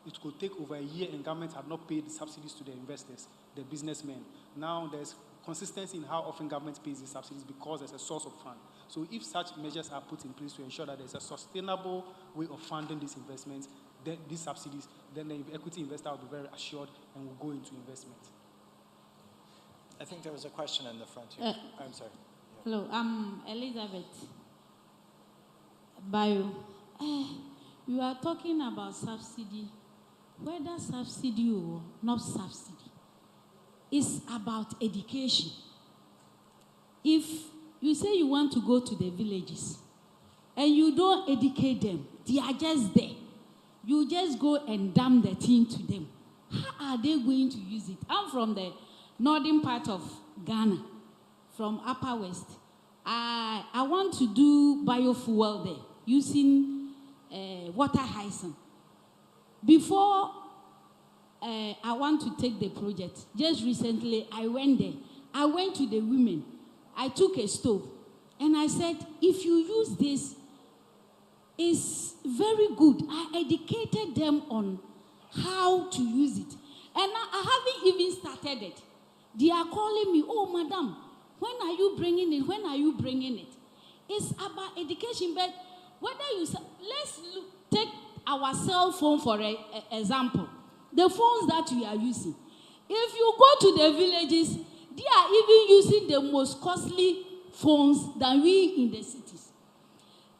it could take over a year and government had not paid the subsidies to the investors, the businessmen, now there's consistency in how often government pays these subsidies because there's a source of fund. So if such measures are put in place to ensure that there's a sustainable way of funding these investments, these subsidies, then the equity investor will be very assured and will go into investment. I think there was a question in the front here. I'm sorry. Hello, I'm Elizabeth Bayo. You are talking about subsidy, whether subsidy or not subsidy. It's about education. If you say you want to go to the villages and you don't educate them, they are just there. You just go and dump the thing to them. How are they going to use it? I'm from the northern part of Ghana, from Upper West. I want to do biofuel there using water hyacinth. Before I want to take the project, just recently I went there. I went to the women. I took a stove and I said, if you use this, it's very good. I educated them on how to use it. And I haven't even started it. They are calling me, oh, madam, when are you bringing it? When are you bringing it? It's about education, but whether you, let's take our cell phone for example. The phones that we are using. If you go to the villages, they are even using the most costly phones than we in the cities.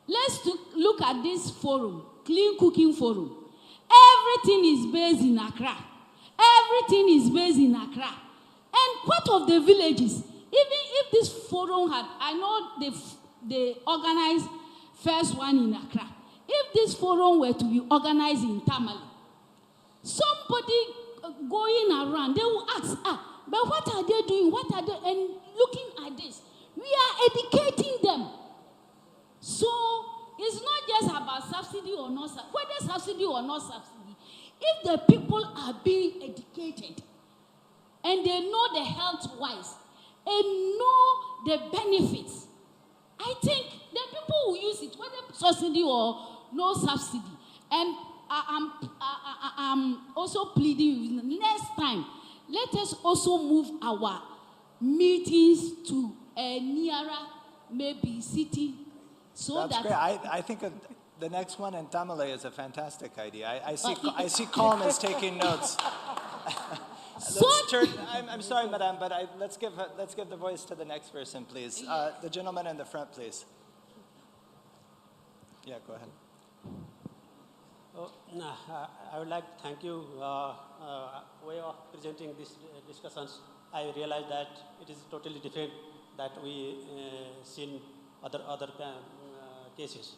Let's look at this forum, Clean Cooking Forum. Everything is based in Accra. Everything is based in Accra. And part of the villages, even if this forum had, I know they organized first one in Accra. If this forum were to be organized in Tamale, somebody going around, they will ask, but what are they doing? What are they, and looking at this, we are educating them. So it's not just about subsidy or not, whether subsidy or not subsidy. If the people are being educated and they know the health-wise and know the benefits, I think the people will use it, whether subsidy or no subsidy. And I'm also pleading with next time, let us also move our meetings to a nearer, maybe city. So That's great. I think the next one in Tamale is a fantastic idea. I see Colm is taking notes. I'm sorry, madam, but let's give the voice to the next person, please. The gentleman in the front, please. Yeah, go ahead. I would like to thank you way of presenting these discussions. I realize that it is totally different that we seen other cases.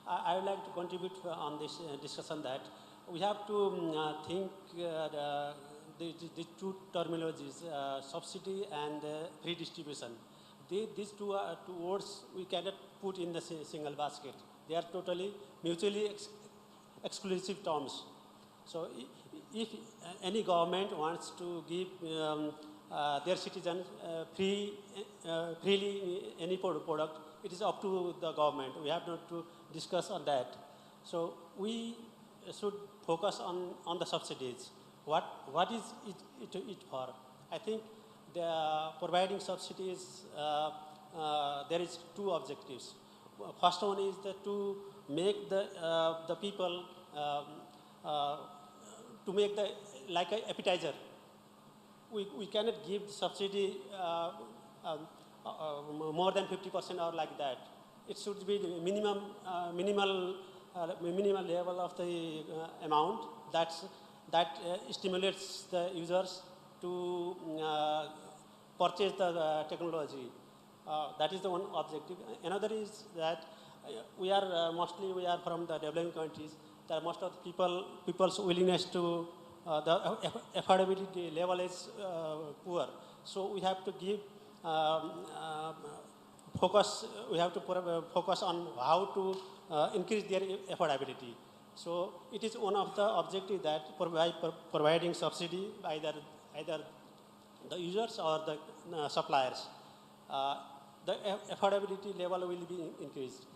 I would like to contribute on this discussion that we have to think the two terminologies, subsidy and free distribution. These two words we cannot put in the single basket. They are totally mutually exclusive terms. So if any government wants to give their citizens freely any product, it is up to the government. We have not to discuss on that. So we should focus on the subsidies. What is it for? I think the providing subsidies, there is two objectives. First one is to make the people to make like an appetizer. We cannot give subsidy more than 50% or like that. It should be the minimal level of the amount that stimulates the users to purchase the technology. That is the one objective. Another is that we are mostly from the developing countries. that most of the people's willingness to the affordability level is poor. So we have to give focus. We have to focus on how to increase their affordability. So it is one of the objectives that providing subsidy either the users or the suppliers. The affordability level will be increased.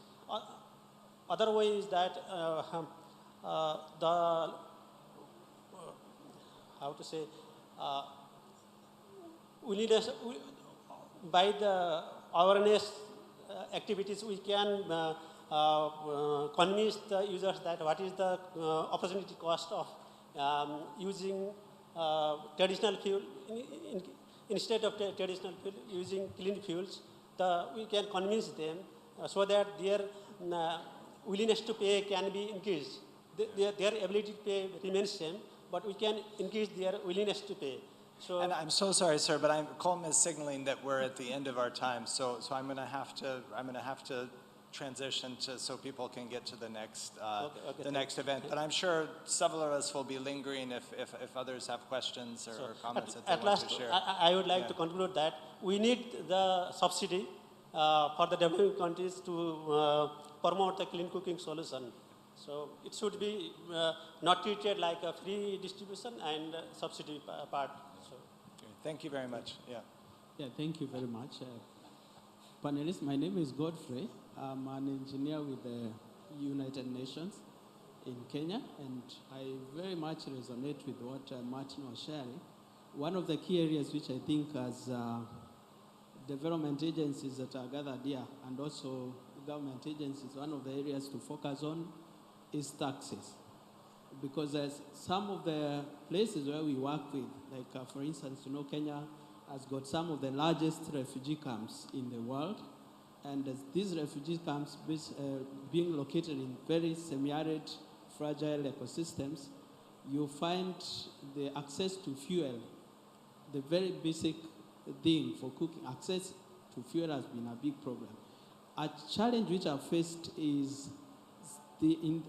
Other way is that by the awareness activities, we can convince the users that what is the opportunity cost of using traditional fuel instead of traditional fuel, using clean fuels. We can convince them so that their willingness to pay can be increased. Their ability to pay remains same, but we can increase their willingness to pay. So, And I'm so sorry, sir, but Colm is signaling that we're at the end of our time. So I'm going to have to transition so people can get to the next next event. But I'm sure several of us will be lingering if others have questions or comments that they want to share. I would like to conclude that we need the subsidy for the developing countries to promote the clean cooking solution. So it should be not treated like a free distribution and subsidy part. So. Thank you very much. Yeah. Yeah, thank you very much. Panelists, my name is Godfrey. I'm an engineer with the United Nations in Kenya, and I very much resonate with what Martin was sharing. One of the key areas which I think as development agencies that are gathered here, and also government agencies, one of the areas to focus on is taxes. Because there's some of the places where we work with, like for instance, Kenya has got some of the largest refugee camps in the world. And these refugee camps being located in very semi-arid, fragile ecosystems, you find the access to fuel, the very basic thing for cooking, access to fuel has been a big problem. A challenge which I've faced is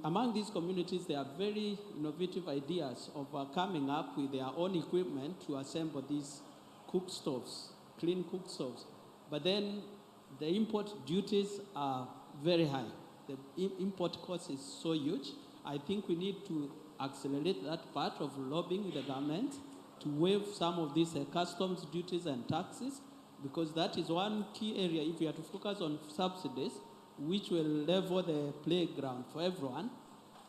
among these communities, there are very innovative ideas of coming up with their own equipment to assemble these cook stoves, clean cook stoves. But then the import duties are very high. The import cost is so huge. I think we need to accelerate that part of lobbying with the government to waive some of these customs duties and taxes, because that is one key area. If we are to focus on subsidies, which will level the playground for everyone,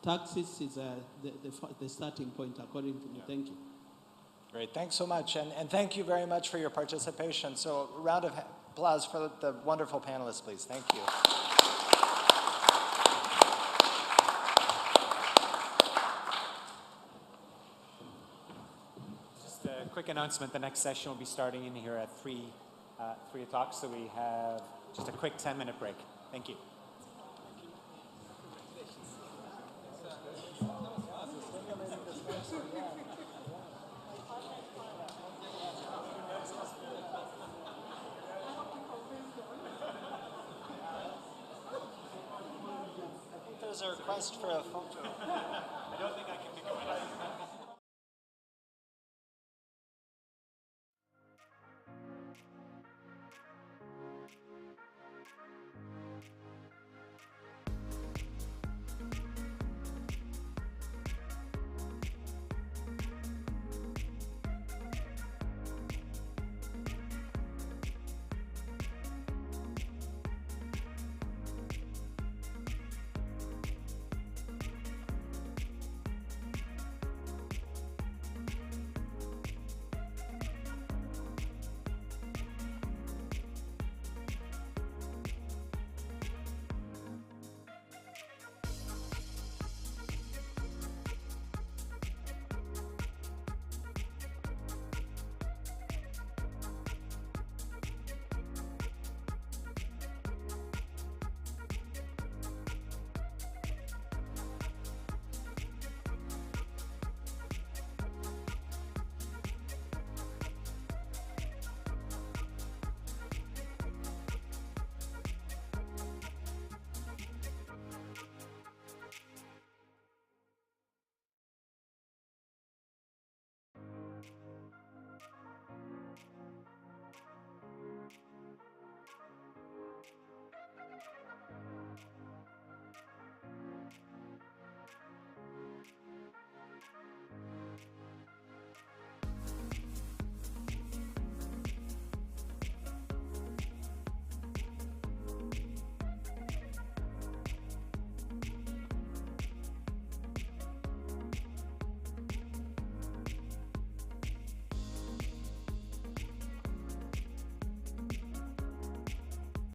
taxes is the starting point, according to me. Thank you. Great, thanks so much. And thank you very much for your participation. So a round of applause for the wonderful panelists, please. Thank you. Just a quick announcement. The next session will be starting in here at 3 o'clock. So we have just a quick 10-minute break. Thank you. There's a request for a photo. I don't think I can be going.